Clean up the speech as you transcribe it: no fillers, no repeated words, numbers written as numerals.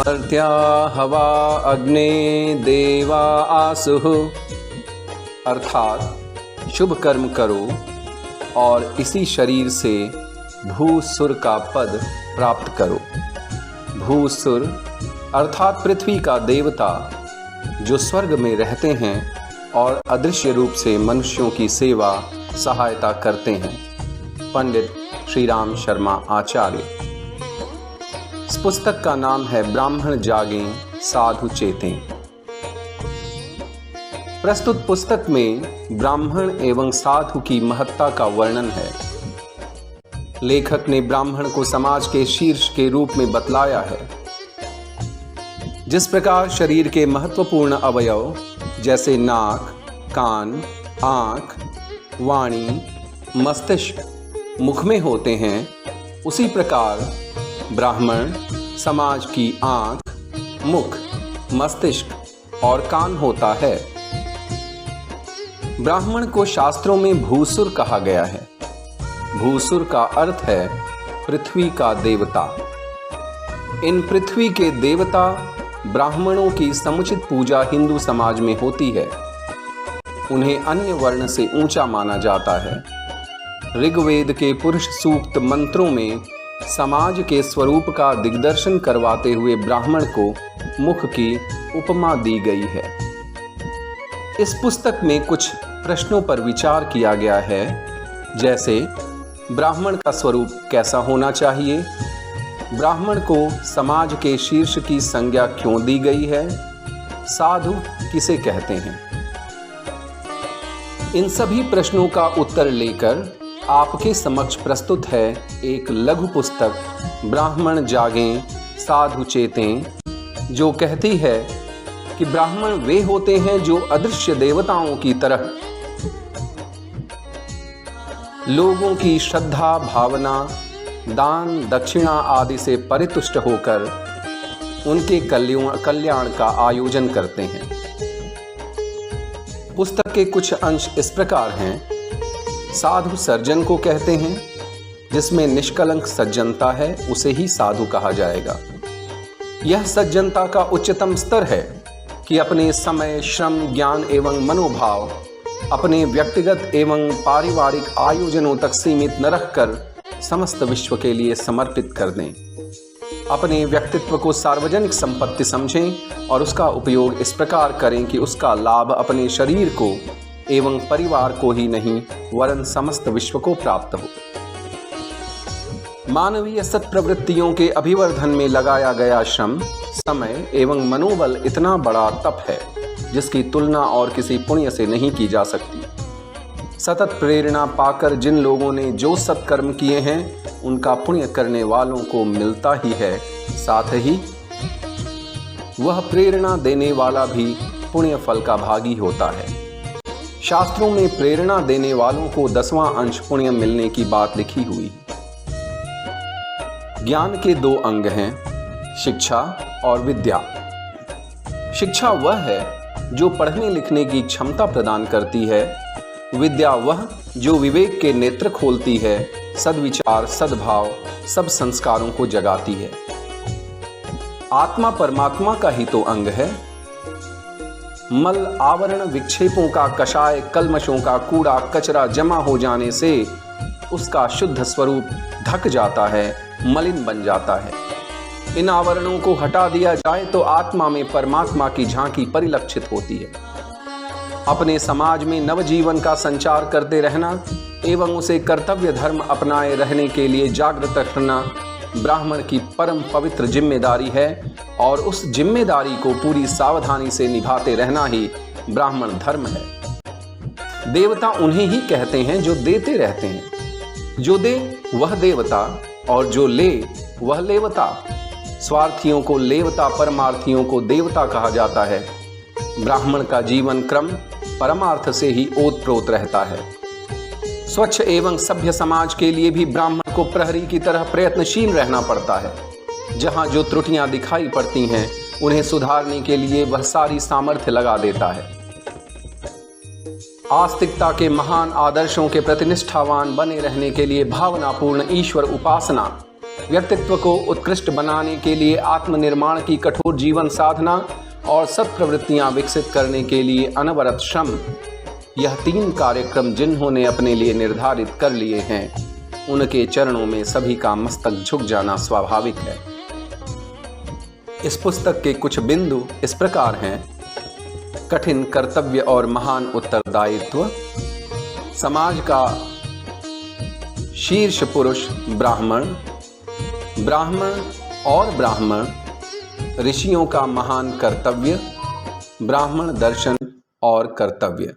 मर्त्या हवा अग्ने देवा आसुः, अर्थात शुभ कर्म करो और इसी शरीर से भूसुर का पद प्राप्त करो। भूसुर अर्थात पृथ्वी का देवता जो स्वर्ग में रहते हैं और अदृश्य रूप से मनुष्यों की सेवा सहायता करते हैं। पंडित श्री राम शर्मा आचार्य। इस पुस्तक का नाम है ब्राह्मण जागें साधु चेतें। प्रस्तुत पुस्तक में ब्राह्मण एवं साधु की महत्ता का वर्णन है। लेखक ने ब्राह्मण को समाज के शीर्ष के रूप में बतलाया है। जिस प्रकार शरीर के महत्वपूर्ण अवयव जैसे नाक, कान, आँख, वाणी, मस्तिष्क, मुख में होते हैं, उसी प्रकार ब्राह्मण समाज की आँख, मुख, मस्तिष्क और कान होता है। ब्राह्मण को शास्त्रों में भूसुर कहा गया है। भूसुर का अर्थ है पृथ्वी का देवता। इन पृथ्वी के देवता ब्राह्मणों की समुचित पूजा हिंदू समाज में होती है। उन्हें अन्य वर्ण से ऊंचा माना जाता है। ऋग्वेद के पुरुष सूक्त मंत्रों में समाज के स्वरूप का दिग्दर्शन करवाते हुए ब्राह्मण को मुख की उपमा दी गई है। इस पुस्तक में कुछ प्रश्नों पर विचार किया गया है, जैसे ब्राह्मण का स्वरूप कैसा होना चाहिए, ब्राह्मण को समाज के शीर्ष की संज्ञा क्यों दी गई है, साधु किसे कहते हैं। इन सभी प्रश्नों का उत्तर लेकर आपके समक्ष प्रस्तुत है एक लघु पुस्तक ब्राह्मण जागें साधु चेतें, जो कहती है कि ब्राह्मण वे होते हैं जो अदृश्य देवताओं की तरह लोगों की श्रद्धा, भावना, दान, दक्षिणा आदि से परितुष्ट होकर उनके कल्याण का आयोजन करते हैं। पुस्तक के कुछ अंश इस प्रकार हैं। साधु सर्जन को कहते हैं, जिसमें निष्कलंक सज्जनता है, उसे ही साधु कहा जाएगा। यह सज्जनता का उच्चतम स्तर है कि अपने समय, श्रम, ज्ञान एवं मनोभाव अपने व्यक्तिगत एवं पारिवारिक आयोजनों तक सीमित न रखकर समस्त विश्व के लिए समर्पित कर दें। अपने व्यक्तित्व को सार्वजनिक संपत्ति समझें और उसका उपयोग इस प्रकार करें कि उसका लाभ अपने शरीर को एवं परिवार को ही नहीं वरन समस्त विश्व को प्राप्त हो। मानवीय सत्प्रवृत्तियों के अभिवर्धन में लगाया गया श्रम, समय एवं मनोबल इतना बड़ा तप है जिसकी तुलना और किसी पुण्य से नहीं की जा सकती। सतत प्रेरणा पाकर जिन लोगों ने जो सत्कर्म किए हैं उनका पुण्य करने वालों को मिलता ही है, साथ ही वह प्रेरणा देने वाला भी पुण्य फल का भागी होता है। शास्त्रों में प्रेरणा देने वालों को 10वां अंश पुण्य मिलने की बात लिखी हुई। ज्ञान के 2 अंग हैं, शिक्षा और विद्या। शिक्षा वह है जो पढ़ने लिखने की क्षमता प्रदान करती है। विद्या वह जो विवेक के नेत्र खोलती है, सद्विचार, सद्भाव, सब संस्कारों को जगाती है। आत्मा परमात्मा का ही तो अंग है। मल, आवरण, विक्षेपों का, कषाय, कल्मशों का कूड़ा कचरा जमा हो जाने से उसका शुद्ध स्वरूप ढक जाता है, मलिन बन जाता है। इन आवरणों को हटा दिया जाए तो आत्मा में परमात्मा की झांकी परिलक्षित होती है। अपने समाज में नवजीवन का संचार करते रहना एवं उसे कर्तव्य धर्म अपनाए रहने के लिए जागृत रखना ब्राह्मण की परम पवित्र जिम्मेदारी है और उस जिम्मेदारी को पूरी सावधानी से निभाते रहना ही ब्राह्मण धर्म है। देवता उन्हें ही कहते हैं जो देते रहते हैं। जो दे वह देवता और जो ले वह लेवता। स्वार्थियों को लेवता, परमार्थियों को देवता कहा जाता है। ब्राह्मण का जीवन क्रम परमार्थ से ही ओतप्रोत रहता है। स्वच्छ एवं सभ्य समाज के लिए भी ब्राह्मण को प्रहरी की तरह प्रयत्नशील रहना पड़ता है। जहां जो त्रुटियां दिखाई पड़ती हैं उन्हें सुधारने के लिए वह सारी सामर्थ्य लगा देता है। आस्तिकता के महान आदर्शों के प्रति निष्ठावान बने रहने के लिए भावनापूर्ण ईश्वर उपासना व्यक्तित्व को उत्कृष्ट बनाने के लिए आत्मनिर्माण की कठोर जीवन साधना और सत्प्रवृत्तियां विकसित करने के लिए अनवरत श्रम, यह 3 कार्यक्रम जिन्होंने अपने लिए निर्धारित कर लिए हैं, उनके चरणों में सभी का मस्तक झुक जाना स्वाभाविक है। इस पुस्तक के कुछ बिंदु इस प्रकार हैं: कठिन कर्तव्य और महान उत्तरदायित्व, समाज का शीर्ष पुरुष ब्राह्मण, ब्राह्मण और ब्राह्मण, ऋषियों का महान कर्तव्य, ब्राह्मण दर्शन और कर्तव्य।